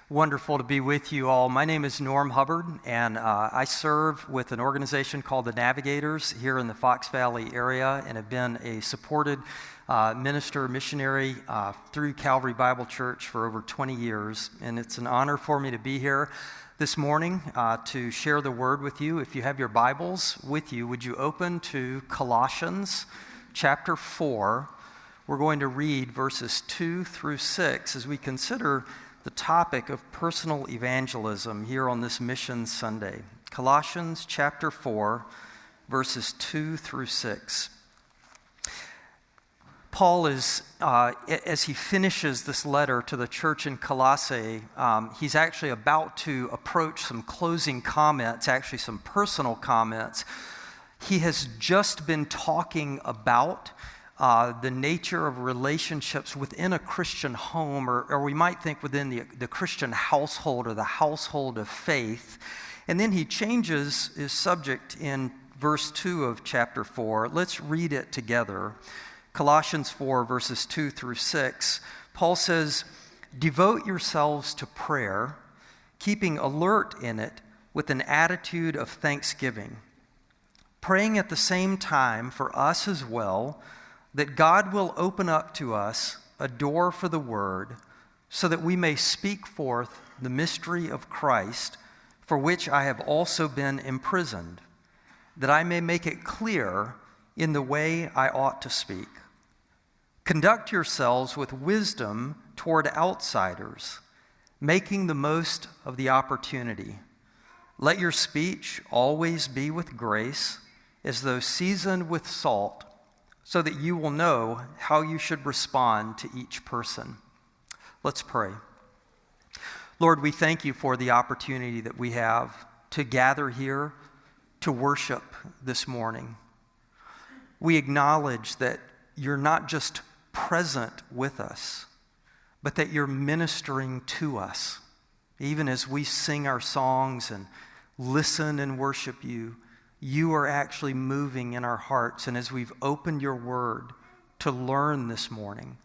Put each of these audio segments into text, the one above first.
Wonderful to be with you all. My name is Norm Hubbard, and I serve with an organization called the Navigators here in the Fox Valley area, and have been a supported missionary through Calvary Bible Church for over 20 years. And it's an honor for me to be here this morning to share the word with you. If you have your Bibles with you, would you open to Colossians chapter 4? We're going to read verses 2 through 6 as we consider the topic of personal evangelism here on this Mission Sunday. Colossians chapter 4, verses 2 through 6. Paul is, as he finishes this letter to the church in Colossae, he's actually about to approach some closing comments, actually some personal comments. He has just been talking about the nature of relationships within a Christian home, or we might think within the Christian household or the household of faith. And then he changes his subject in verse 2 of chapter 4. Let's read it together. Colossians 4, verses 2 through 6. Paul says, "Devote yourselves to prayer, keeping alert in it with an attitude of thanksgiving, praying at the same time for us as well, that God will open up to us a door for the word, so that we may speak forth the mystery of Christ, for which I have also been imprisoned, that I may make it clear in the way I ought to speak. Conduct yourselves with wisdom toward outsiders, making the most of the opportunity. Let your speech always be with grace, as though seasoned with salt, so that you will know how you should respond to each person." Let's pray. Lord, we thank you for the opportunity that we have to gather here to worship this morning. We acknowledge that you're not just present with us, but that you're ministering to us. Even as we sing our songs and listen and worship you, you are actually moving in our hearts. And as we've opened your word to learn this morning,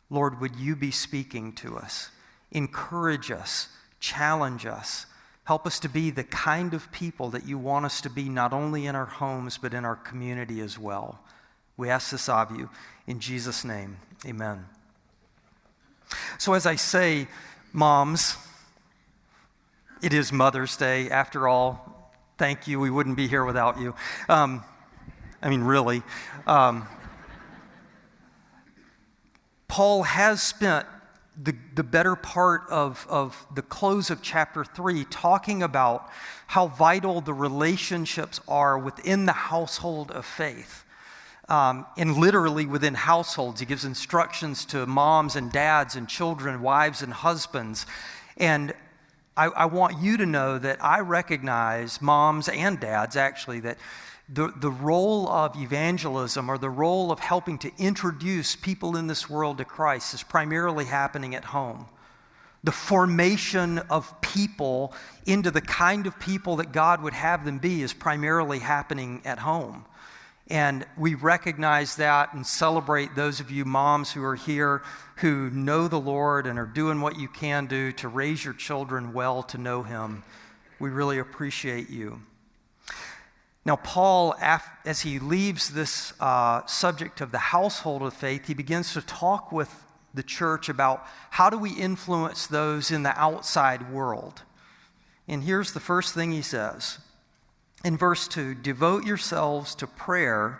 Lord, would you be speaking to us? Encourage us, challenge us, help us to be the kind of people that you want us to be, not only in our homes, but in our community as well. We ask this of you in Jesus' name, amen. So as I say, moms, it is Mother's Day after all. Thank you. We wouldn't be here without you. Really. Paul has spent the better part of the close of chapter 3 talking about how vital the relationships are within the household of faith. And literally within households. He gives instructions to moms and dads and children, wives and husbands. And I want you to know that I recognize, moms and dads actually, that the role of evangelism, or the role of helping to introduce people in this world to Christ, is primarily happening at home. The formation of people into the kind of people that God would have them be is primarily happening at home. And we recognize that and celebrate those of you moms who are here who know the Lord and are doing what you can do to raise your children well to know Him. We really appreciate you. Now, Paul, as he leaves this subject of the household of faith, he begins to talk with the church about how do we influence those in the outside world. And here's the first thing he says. In verse 2, "Devote yourselves to prayer,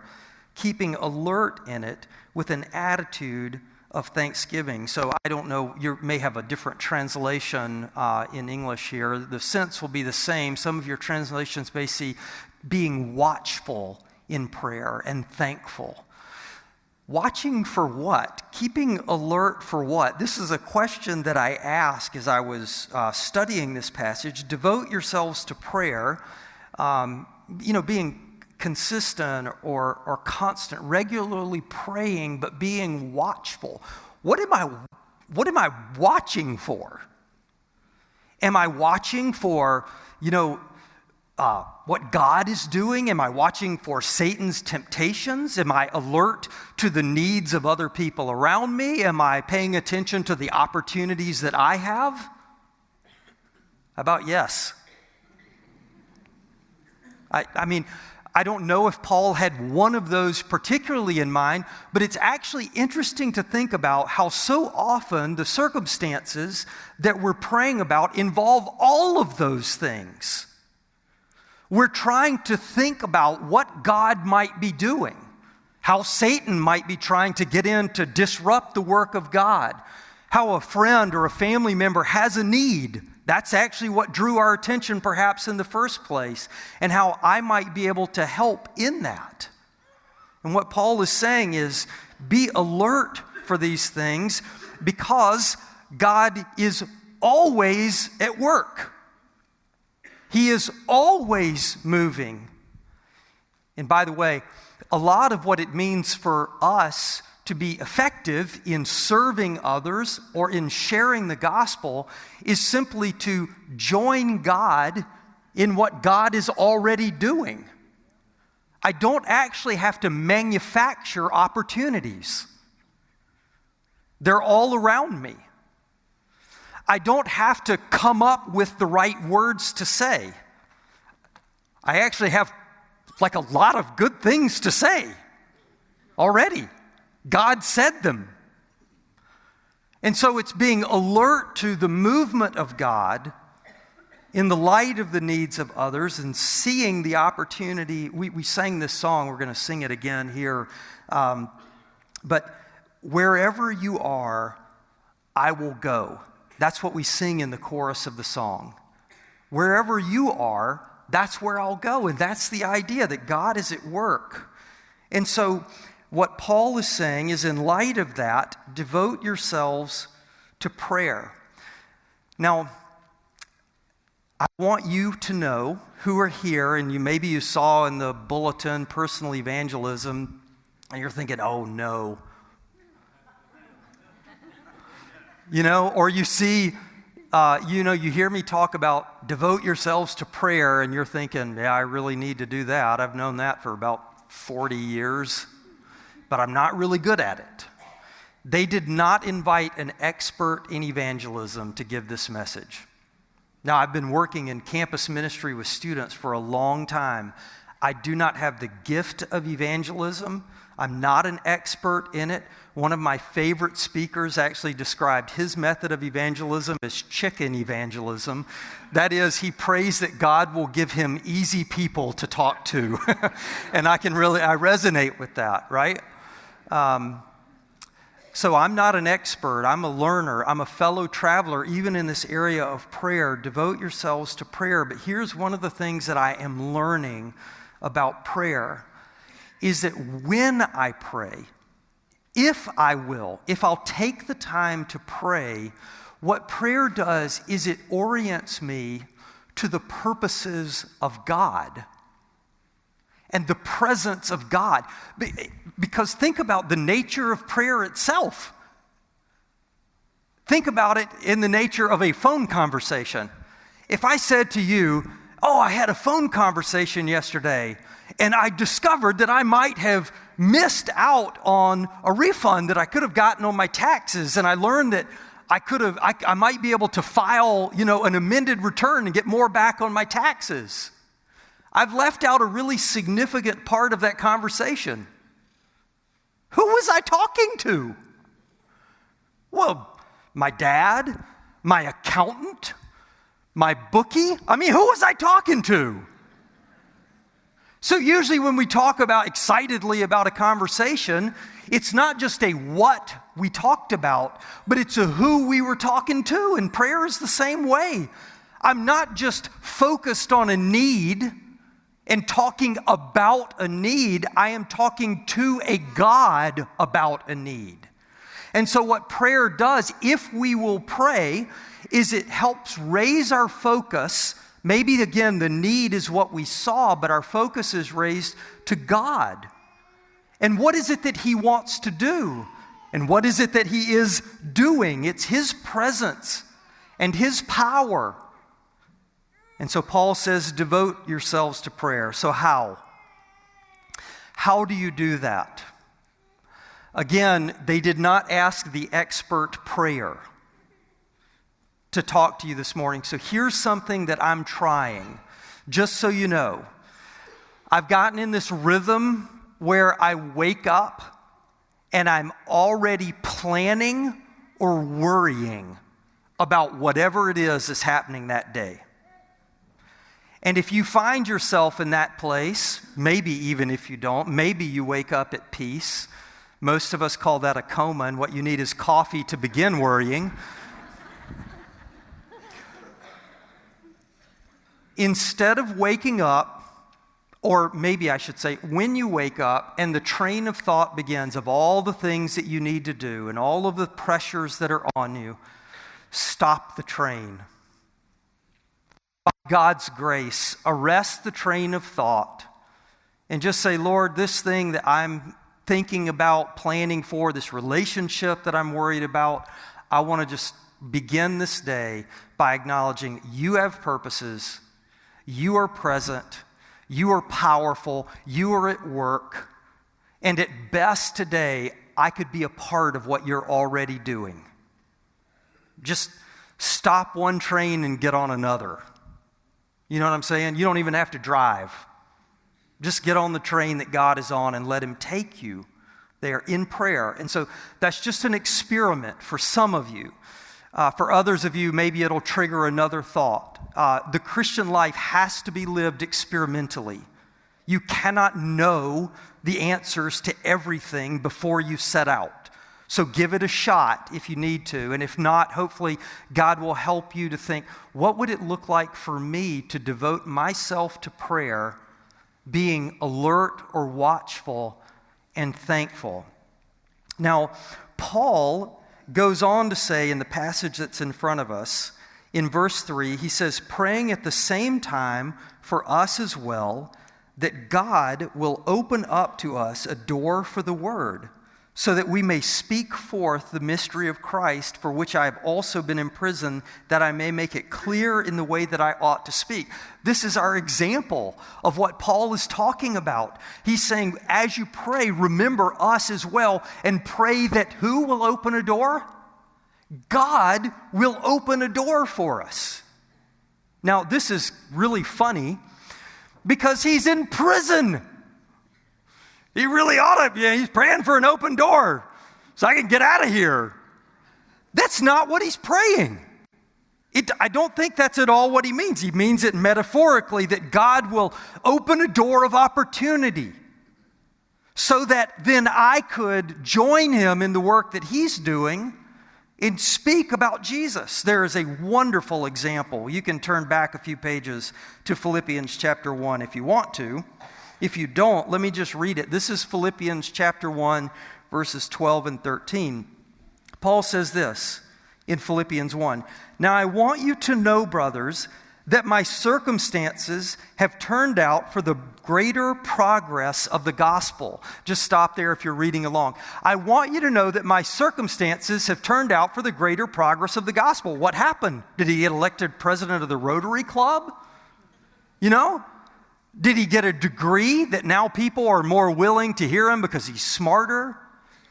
keeping alert in it with an attitude of thanksgiving." So I don't know, you may have a different translation in English here. The sense will be the same. Some of your translations may see being watchful in prayer and thankful. Watching for what? Keeping alert for what? This is a question that I asked as I was studying this passage. Devote yourselves to prayer. Being consistent or constant, regularly praying, but being watchful. What am I watching for? Am I watching for, what God is doing? Am I watching for Satan's temptations? Am I alert to the needs of other people around me? Am I paying attention to the opportunities that I have? How about yes? I mean, I don't know if Paul had one of those particularly in mind, but it's actually interesting to think about how so often the circumstances that we're praying about involve all of those things. We're trying to think about what God might be doing, how Satan might be trying to get in to disrupt the work of God, how a friend or a family member has a need. That's actually what drew our attention perhaps in the first place, and how I might be able to help in that. And what Paul is saying is, be alert for these things because God is always at work. He is always moving. And by the way, a lot of what it means for us to be effective in serving others or in sharing the gospel is simply to join God in what God is already doing. I don't actually have to manufacture opportunities. They're all around me. I don't have to come up with the right words to say. I actually have like a lot of good things to say already. God said them. And so it's being alert to the movement of God in the light of the needs of others and seeing the opportunity. We sang this song. We're going to sing it again here. But wherever you are, I will go. That's what we sing in the chorus of the song. Wherever you are, that's where I'll go. And that's the idea that God is at work. And so what Paul is saying is, in light of that, devote yourselves to prayer. Now, I want you to know who are here, and maybe you saw in the bulletin personal evangelism, and you're thinking, oh no. Or you see, you hear me talk about devote yourselves to prayer, and you're thinking, yeah, I really need to do that. I've known that for about 40 years. But I'm not really good at it. They did not invite an expert in evangelism to give this message. Now, I've been working in campus ministry with students for a long time. I do not have the gift of evangelism. I'm not an expert in it. One of my favorite speakers actually described his method of evangelism as chicken evangelism. That is, he prays that God will give him easy people to talk to. And I resonate with that, right? So I'm not an expert. I'm a learner. I'm a fellow traveler, even in this area of prayer. Devote yourselves to prayer. But here's one of the things that I am learning about prayer is that when I pray, if I'll take the time to pray, what prayer does is it orients me to the purposes of God and the presence of God. Because think about the nature of prayer itself. Think about it in the nature of a phone conversation. If I said to you, oh, I had a phone conversation yesterday, and I discovered that I might have missed out on a refund that I could have gotten on my taxes, and I learned that I might be able to file, an amended return and get more back on my taxes. I've left out a really significant part of that conversation. Who was I talking to? Well, my dad, my accountant, my bookie. Who was I talking to? So usually when we talk excitedly about a conversation, it's not just a what we talked about, but it's a who we were talking to. And prayer is the same way. I'm not just focused on a need and talking about a need. I am talking to a God about a need. And so what prayer does, if we will pray, is it helps raise our focus. Maybe, again, the need is what we saw, but our focus is raised to God. And what is it that He wants to do? And what is it that He is doing? It's His presence and His power And so Paul says, devote yourselves to prayer. So how? How do you do that? Again, they did not ask the expert prayer to talk to you this morning. So here's something that I'm trying, just so you know. I've gotten in this rhythm where I wake up and I'm already planning or worrying about whatever it is that's happening that day. And if you find yourself in that place, maybe even if you don't, maybe you wake up at peace. Most of us call that a coma, and what you need is coffee to begin worrying. Instead of waking up, or maybe I should say, when you wake up and the train of thought begins of all the things that you need to do and all of the pressures that are on you, stop the train. By God's grace, arrest the train of thought and just say, Lord, this thing that I'm thinking about, planning for, this relationship that I'm worried about, I want to just begin this day by acknowledging you have purposes, you are present, you are powerful, you are at work, and at best today, I could be a part of what you're already doing. Just stop one train and get on another. You know what I'm saying? You don't even have to drive. Just get on the train that God is on and let Him take you there in prayer. And so that's just an experiment for some of you. For others of you, maybe it'll trigger another thought. The Christian life has to be lived experimentally. You cannot know the answers to everything before you set out. So give it a shot if you need to. And if not, hopefully God will help you to think, what would it look like for me to devote myself to prayer, being alert or watchful and thankful? Now, Paul goes on to say in the passage that's in front of us, in verse 3, he says, praying at the same time for us as well, that God will open up to us a door for the word, so that we may speak forth the mystery of Christ, for which I have also been imprisoned, that I may make it clear in the way that I ought to speak. This is our example of what Paul is talking about. He's saying, as you pray, remember us as well, and pray that who will open a door? God will open a door for us. Now, this is really funny, because he's in prison. He really ought to, he's praying for an open door so I can get out of here. That's not what he's praying. I don't think that's at all what he means. He means it metaphorically, that God will open a door of opportunity so that then I could join him in the work that he's doing and speak about Jesus. There is a wonderful example. You can turn back a few pages to Philippians chapter 1 if you want to. If you don't, let me just read it. This is Philippians chapter 1, verses 12 and 13. Paul says this in Philippians 1. Now I want you to know, brothers, that my circumstances have turned out for the greater progress of the gospel. Just stop there if you're reading along. I want you to know that my circumstances have turned out for the greater progress of the gospel. What happened? Did he get elected president of the Rotary Club? You know? Did he get a degree that now people are more willing to hear him because he's smarter?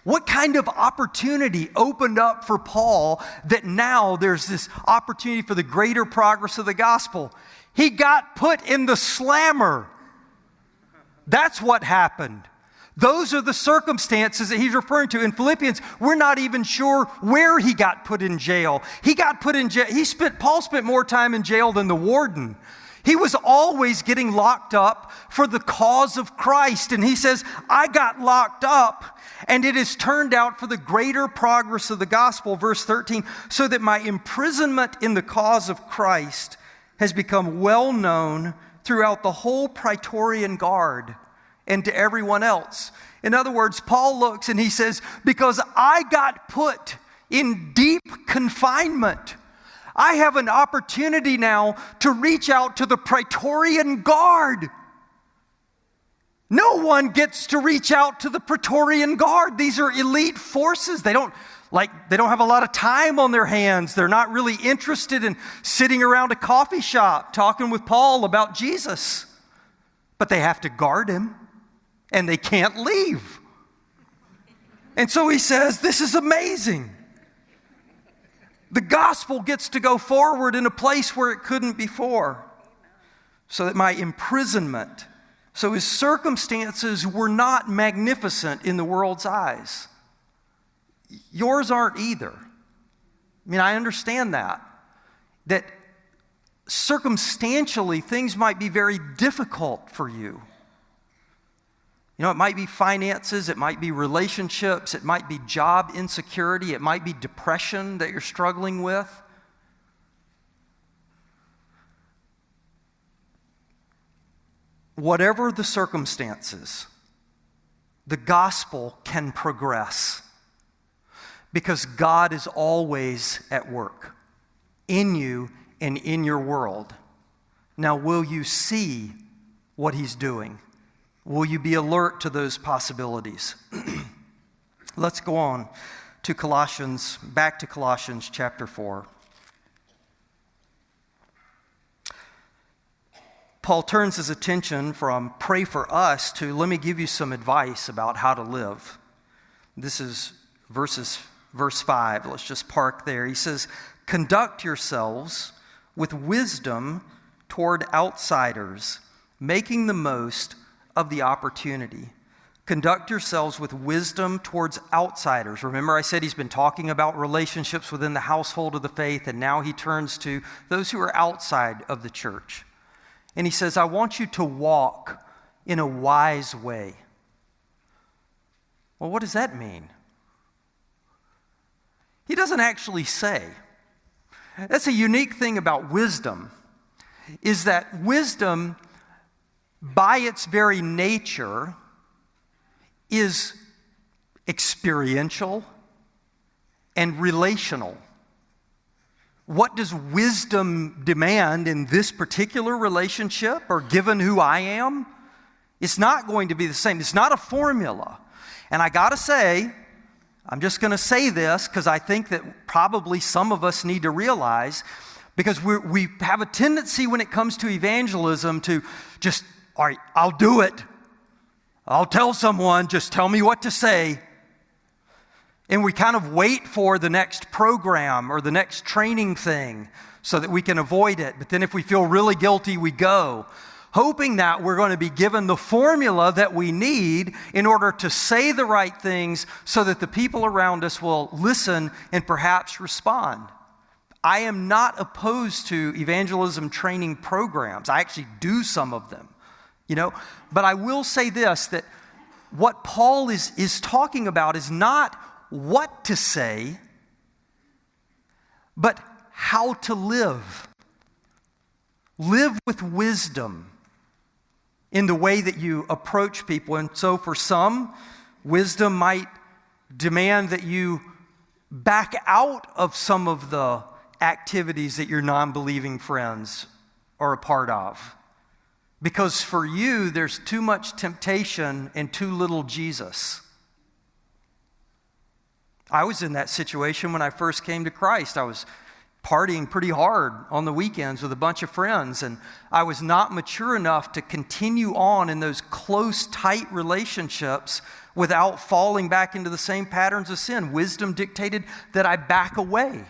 What kind of opportunity opened up for Paul that now there's this opportunity for the greater progress of the gospel? He got put in the slammer. That's what happened. Those are the circumstances that he's referring to. In Philippians, we're not even sure where he got put in jail. He got put in jail. Paul spent more time in jail than the warden. He was always getting locked up for the cause of Christ. And he says, I got locked up, and it has turned out for the greater progress of the gospel, verse 13, so that my imprisonment in the cause of Christ has become well known throughout the whole Praetorian Guard and to everyone else. In other words, Paul looks and he says, because I got put in deep confinement, I have an opportunity now to reach out to the Praetorian Guard. No one gets to reach out to the Praetorian Guard. These are elite forces. They don't have a lot of time on their hands. They're not really interested in sitting around a coffee shop talking with Paul about Jesus. But they have to guard him, and they can't leave. And so he says, this is amazing. The gospel gets to go forward in a place where it couldn't before. So that my imprisonment, so his circumstances were not magnificent in the world's eyes. Yours aren't either. I mean, I understand that circumstantially things might be very difficult for you. You know, it might be finances, it might be relationships, it might be job insecurity, it might be depression that you're struggling with. Whatever the circumstances, the gospel can progress because God is always at work in you and in your world. Now, will you see what he's doing? Will you be alert to those possibilities? Let's go on to back to Colossians chapter 4. Paul turns his attention from pray for us to let me give you some advice about how to live. This is verse 5. Let's just park there. He says, conduct yourselves with wisdom toward outsiders, making the most of the opportunity. Conduct yourselves with wisdom towards outsiders. Remember, I said he's been talking about relationships within the household of the faith, and now he turns to those who are outside of the church. And he says, I want you to walk in a wise way. Well, what does that mean? He doesn't actually say. That's a unique thing about wisdom, is that wisdom, by its very nature, is experiential and relational. What does wisdom demand in this particular relationship, or given who I am? It's not going to be the same. It's not a formula. And I got to say, I'm just going to say this because I think that probably some of us need to realize, because we have a tendency when it comes to evangelism to just, all right, I'll do it. I'll tell someone, just tell me what to say. And we kind of wait for the next program or the next training thing so that we can avoid it. But then if we feel really guilty, we go, hoping that we're going to be given the formula that we need in order to say the right things so that the people around us will listen and perhaps respond. I am not opposed to evangelism training programs. I actually do some of them, But I will say this, that what Paul is talking about is not what to say, but how to live. Live with wisdom in the way that you approach people. And so for some, wisdom might demand that you back out of some of the activities that your non-believing friends are a part of. Because for you, there's too much temptation and too little Jesus. I was in that situation when I first came to Christ. I was partying pretty hard on the weekends with a bunch of friends, and I was not mature enough to continue on in those close, tight relationships without falling back into the same patterns of sin. Wisdom dictated that I back away.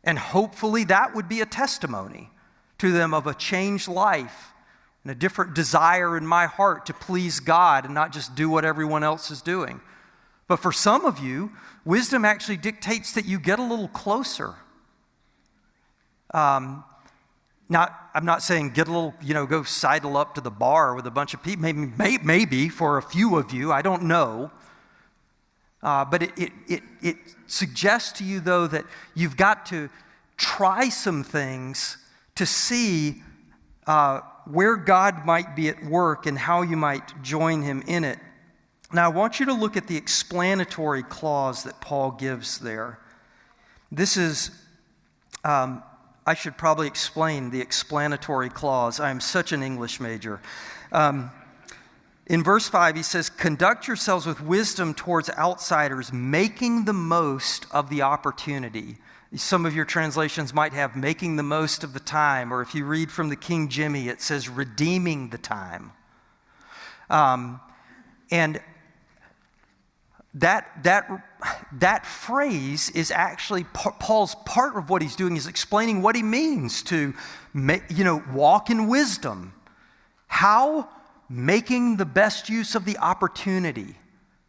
And hopefully that would be a testimony to them of a changed life and a different desire in my heart to please God and not just do what everyone else is doing. But for some of you, wisdom actually dictates that you get a little closer. Now, I'm not saying get a little, go sidle up to the bar with a bunch of people. Maybe for a few of you, I don't know. But it suggests to you, though, that you've got to try some things to see where God might be at work and how you might join him in it. Now, I want you to look at the explanatory clause that Paul gives there. This is, I should probably explain the explanatory clause. I am such an English major. In verse 5, he says, conduct yourselves with wisdom towards outsiders, making the most of the opportunity. Some of your translations might have making the most of the time, or if you read from the King Jimmy, it says redeeming the time. And that phrase is actually Paul's part of what he's doing is explaining what he means to walk in wisdom. How? Making the best use of the opportunity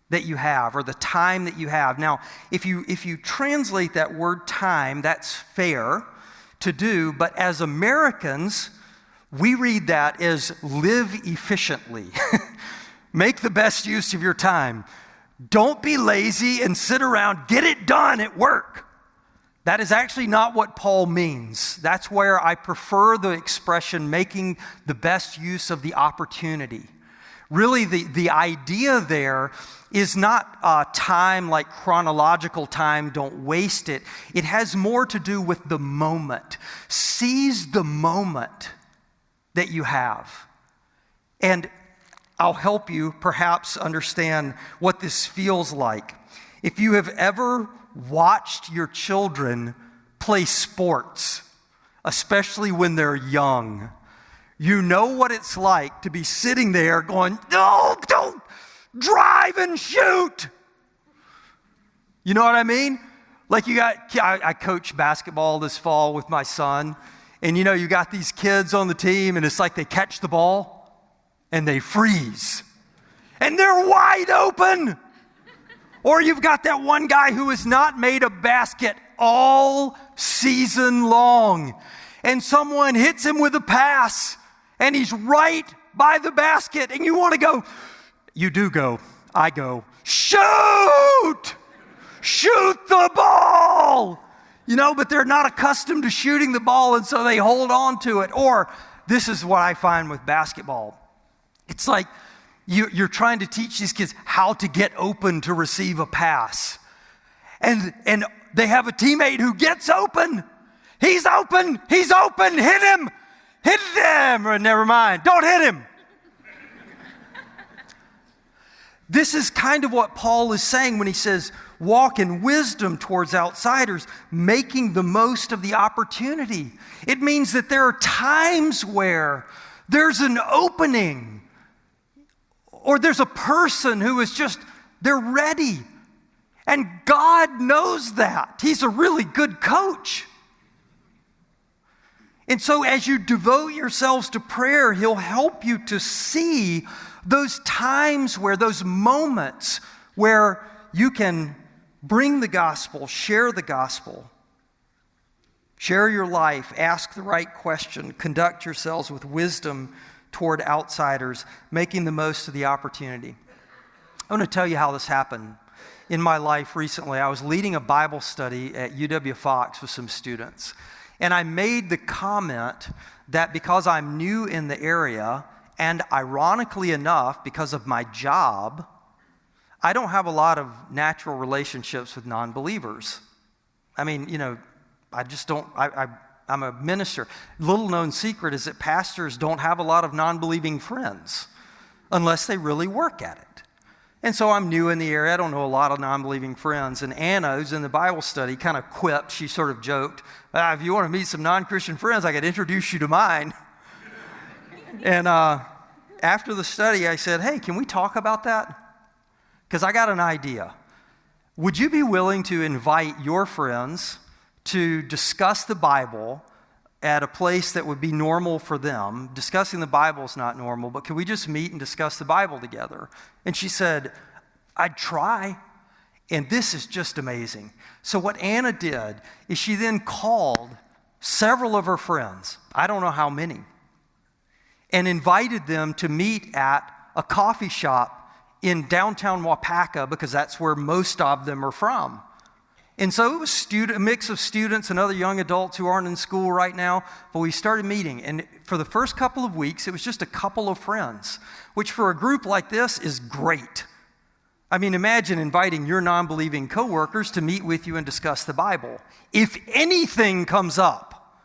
that you have or the time that you have. Now, if you translate that word time, that's fair to do, but as Americans, we read that as live efficiently. Make the best use of your time. Don't be lazy and sit around, get it done at work. That is actually not what Paul means. That's where I prefer the expression making the best use of the opportunity. Really, the idea there is not time like chronological time, don't waste it. It has more to do with the moment. Seize the moment that you have. And I'll help you perhaps understand what this feels like. If you have ever watched your children play sports, especially when they're young, you know what it's like to be sitting there going, no, don't drive and shoot. You know what I mean? Like I coach basketball this fall with my son, and you got these kids on the team, and it's like they catch the ball and they freeze, and they're wide open. Or you've got that one guy who has not made a basket all season long, and someone hits him with a pass, and he's right by the basket, and you want to go, you do go, I go, shoot! Shoot the ball! But they're not accustomed to shooting the ball, and so they hold on to it. Or this is what I find with basketball. It's like you're trying to teach these kids how to get open to receive a pass. And they have a teammate who gets open. He's open, hit him. Or never mind, don't hit him. This is kind of what Paul is saying when he says, walk in wisdom towards outsiders, making the most of the opportunity. It means that there are times where there's an opening, or there's a person who is just, they're ready. And God knows that. He's a really good coach. And so as you devote yourselves to prayer, He'll help you to see those times where, those moments where you can bring the gospel, share the gospel, share your life, ask the right question, conduct yourselves with wisdom toward outsiders, making the most of the opportunity. I want to tell you how this happened. In my life recently, I was leading a Bible study at UW-Fox with some students. And I made the comment that because I'm new in the area, and ironically enough, because of my job, I don't have a lot of natural relationships with non-believers. I mean, I just don't, I'm a minister. Little known secret is that pastors don't have a lot of non-believing friends unless they really work at it. And so I'm new in the area. I don't know a lot of non-believing friends. And Anna, who's in the Bible study, kind of quipped. She sort of joked, if you want to meet some non-Christian friends, I could introduce you to mine. And after the study, I said, hey, can we talk about that? Because I got an idea. Would you be willing to invite your friends to discuss the Bible at a place that would be normal for them? Discussing the Bible is not normal, but can we just meet and discuss the Bible together? And she said, I'd try. And this is just amazing. So what Anna did is she then called several of her friends, I don't know how many, and invited them to meet at a coffee shop in downtown Waupaca, because that's where most of them are from. And so it was a mix of students and other young adults who aren't in school right now, but we started meeting. And for the first couple of weeks, it was just a couple of friends, which for a group like this is great. I mean, imagine inviting your non-believing coworkers to meet with you and discuss the Bible. If anything comes up,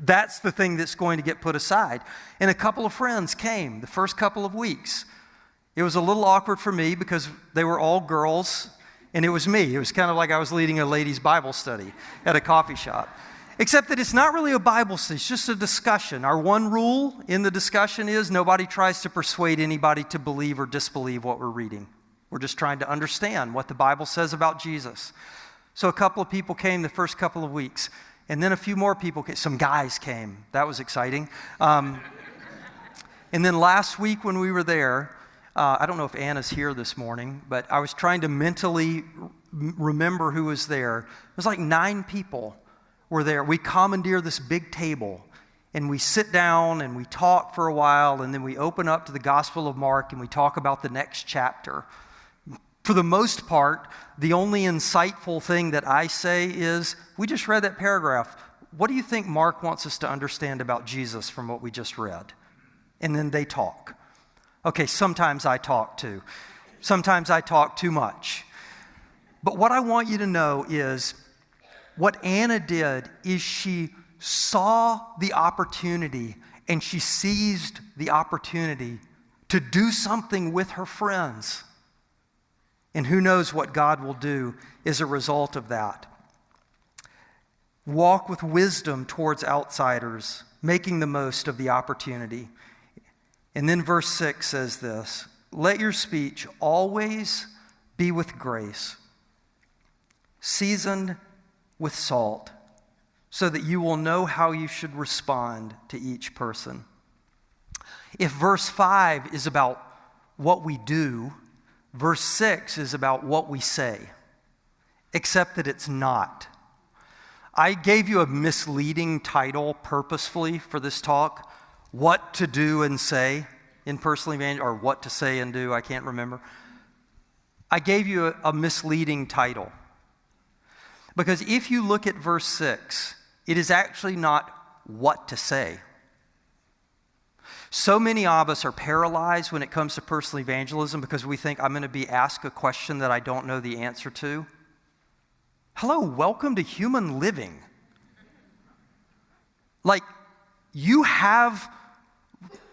that's the thing that's going to get put aside. And a couple of friends came the first couple of weeks. It was a little awkward for me because they were all girls, and it was me. It was kind of like I was leading a ladies' Bible study at a coffee shop. Except that it's not really a Bible study, it's just a discussion. Our one rule in the discussion is nobody tries to persuade anybody to believe or disbelieve what we're reading. We're just trying to understand what the Bible says about Jesus. So a couple of people came the first couple of weeks, and then a few more people came. Some guys came. That was exciting. And then last week when we were there, I don't know if Anna's here this morning, but I was trying to mentally remember who was there. It was like 9 people were there. We commandeer this big table, and we sit down and we talk for a while, and then we open up to the Gospel of Mark and we talk about the next chapter. For the most part, the only insightful thing that I say is, we just read that paragraph. What do you think Mark wants us to understand about Jesus from what we just read? And then they talk. Okay, sometimes I talk too. Sometimes I talk too much. But what I want you to know is, what Anna did is she saw the opportunity and she seized the opportunity to do something with her friends. And who knows what God will do as a result of that. Walk with wisdom towards outsiders, making the most of the opportunity. And then verse 6 says this, let your speech always be with grace, seasoned with salt, so that you will know how you should respond to each person. If verse 5 is about what we do, verse 6 is about what we say, except that it's not. I gave you a misleading title purposefully for this talk, What to Do and Say in Personal Evangelism, or What to Say and Do, I can't remember. I gave you a misleading title. Because if you look at verse 6, it is actually not what to say. So many of us are paralyzed when it comes to personal evangelism because we think I'm going to be asked a question that I don't know the answer to. Hello, welcome to human living. Like, you have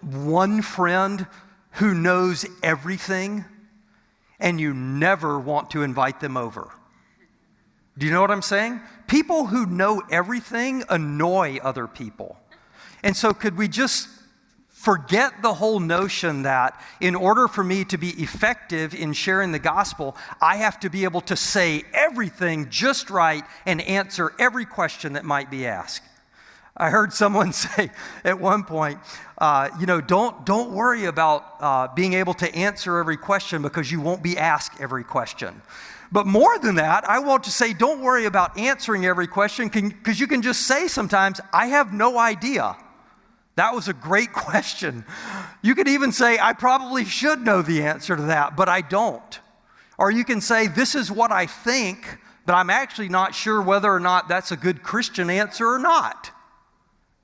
one friend who knows everything and you never want to invite them over. Do you know what I'm saying? People who know everything annoy other people. And so could we just forget the whole notion that in order for me to be effective in sharing the gospel, I have to be able to say everything just right and answer every question that might be asked. I heard someone say at one point, don't worry about being able to answer every question because you won't be asked every question. But more than that, I want to say, don't worry about answering every question because you can just say sometimes, I have no idea. That was a great question. You could even say, I probably should know the answer to that, but I don't. Or you can say, this is what I think, but I'm actually not sure whether or not that's a good Christian answer or not.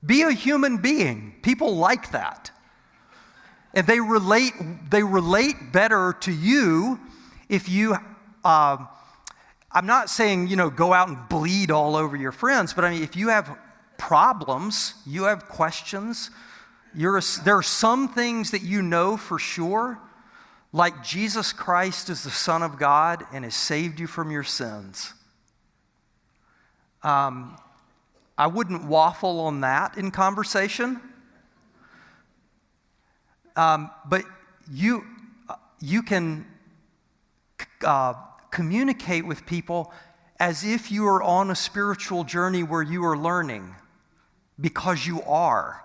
Be a human being. People like that. And they relate better to you if you, I'm not saying, go out and bleed all over your friends, but I mean, if you have problems, you have questions, there are some things that you know for sure, like Jesus Christ is the Son of God and has saved you from your sins. I wouldn't waffle on that in conversation. But you can communicate with people as if you are on a spiritual journey where you are learning, because you are.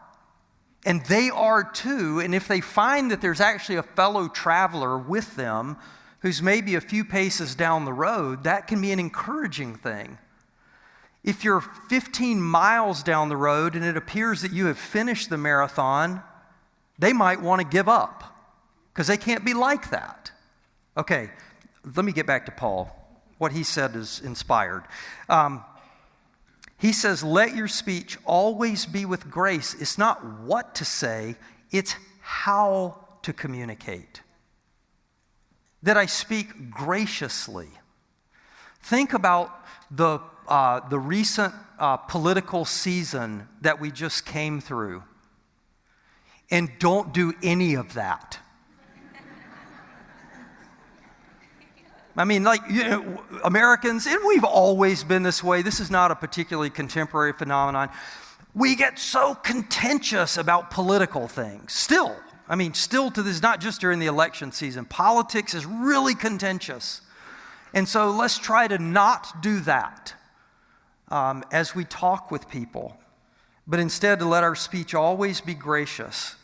And they are too, and if they find that there's actually a fellow traveler with them who's maybe a few paces down the road, that can be an encouraging thing. If you're 15 miles down the road and it appears that you have finished the marathon, they might want to give up because they can't be like that. Okay, let me get back to Paul. What he said is inspired. He says, let your speech always be with grace. It's not what to say, it's how to communicate. That I speak graciously. Think about the recent political season that we just came through. And don't do any of that. I mean, like, Americans, and we've always been this way. This is not a particularly contemporary phenomenon. We get so contentious about political things. Still to this, not just during the election season. Politics is really contentious. And so let's try to not do that as we talk with people, but instead to let our speech always be gracious.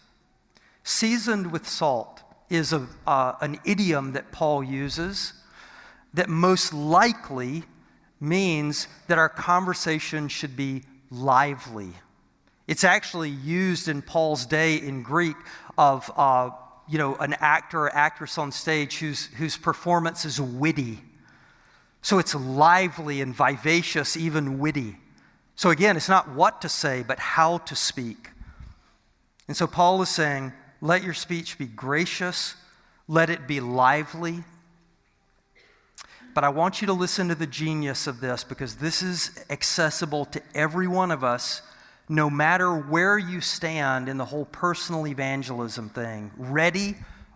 Seasoned with salt is an idiom that Paul uses that most likely means that our conversation should be lively. It's actually used in Paul's day in Greek of an actor or actress on stage whose performance is witty. So it's lively and vivacious, even witty. So again, it's not what to say, but how to speak. And so Paul is saying, let your speech be gracious, let it be lively. But I want you to listen to the genius of this, because this is accessible to every one of us, no matter where you stand in the whole personal evangelism thing. Ready,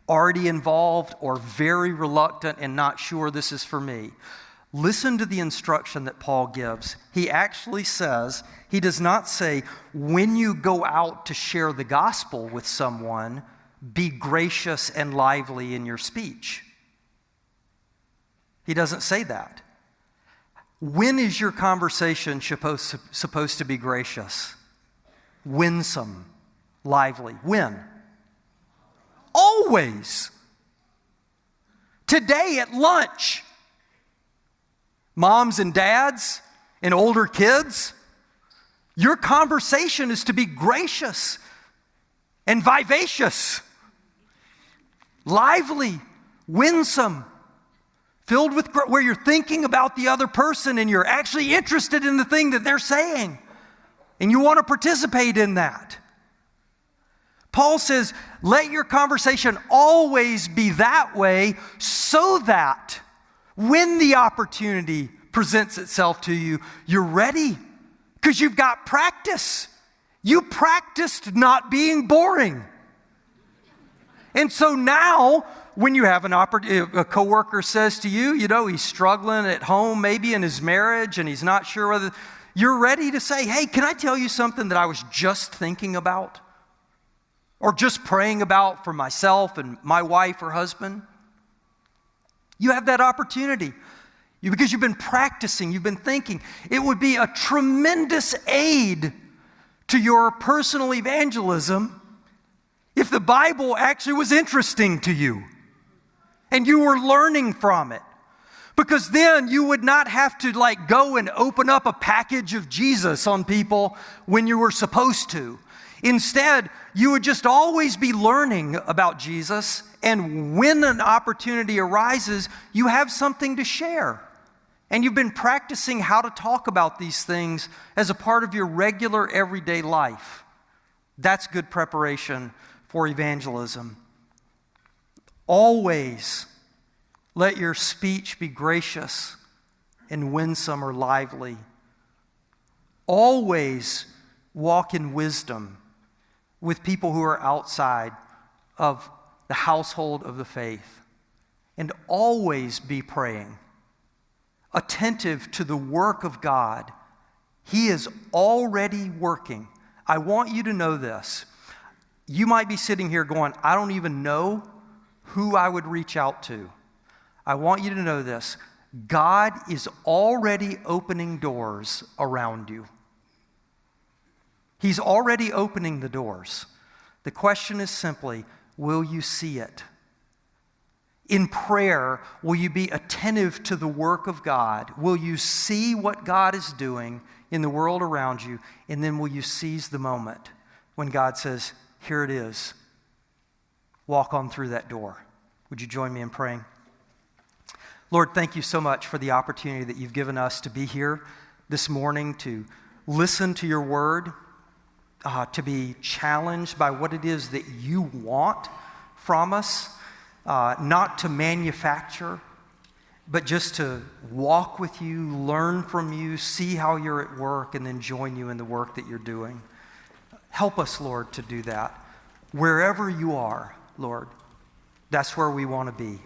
already involved, or very reluctant and not sure this is for me. Listen to the instruction that Paul gives. He actually says, he does not say, when you go out to share the gospel with someone, be gracious and lively in your speech. He doesn't say that. When is your conversation supposed to be gracious? Winsome, lively. When? Always. Today at lunch. Moms and dads and older kids, your conversation is to be gracious and vivacious, lively, winsome, filled with where you're thinking about the other person and you're actually interested in the thing that they're saying and you want to participate in that. Paul says, let your conversation always be that way, so that when the opportunity presents itself to you, you're ready, because you've got practice. You practiced not being boring. And so now, when you have a coworker says to you, he's struggling at home, maybe in his marriage, and he's not sure whether, you're ready to say, hey, can I tell you something that I was just thinking about? Or just praying about for myself and my wife or husband? You have that opportunity because you've been practicing, you've been thinking. It would be a tremendous aid to your personal evangelism if the Bible actually was interesting to you and you were learning from it. Because then you would not have to go and open up a package of Jesus on people when you were supposed to. Instead, you would just always be learning about Jesus, and when an opportunity arises, you have something to share. And you've been practicing how to talk about these things as a part of your regular everyday life. That's good preparation for evangelism. Always let your speech be gracious and winsome or lively. Always walk in wisdom with people who are outside of the household of the faith. And always be praying, attentive to the work of God. He is already working. I want you to know this. You might be sitting here going, I don't even know who I would reach out to. I want you to know this. God is already opening doors around you. He's already opening the doors. The question is simply, will you see it? In prayer, will you be attentive to the work of God? Will you see what God is doing in the world around you? And then will you seize the moment when God says, here it is. Walk on through that door. Would you join me in praying? Lord, thank you so much for the opportunity that you've given us to be here this morning, to listen to your word, to be challenged by what it is that you want from us, not to manufacture, but just to walk with you, learn from you, see how you're at work, and then join you in the work that you're doing. Help us, Lord, to do that. Wherever you are, Lord, that's where we want to be.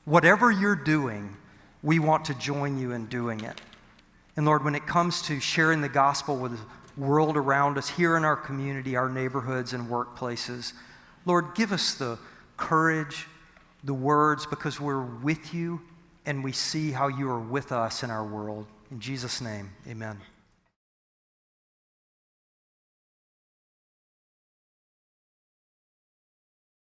Whatever you're doing, we want to join you in doing it. And Lord, when it comes to sharing the gospel with the world around us, here in our community, our neighborhoods and workplaces, Lord, give us the courage, the words, because we're with you and we see how you are with us in our world. In Jesus' name, amen.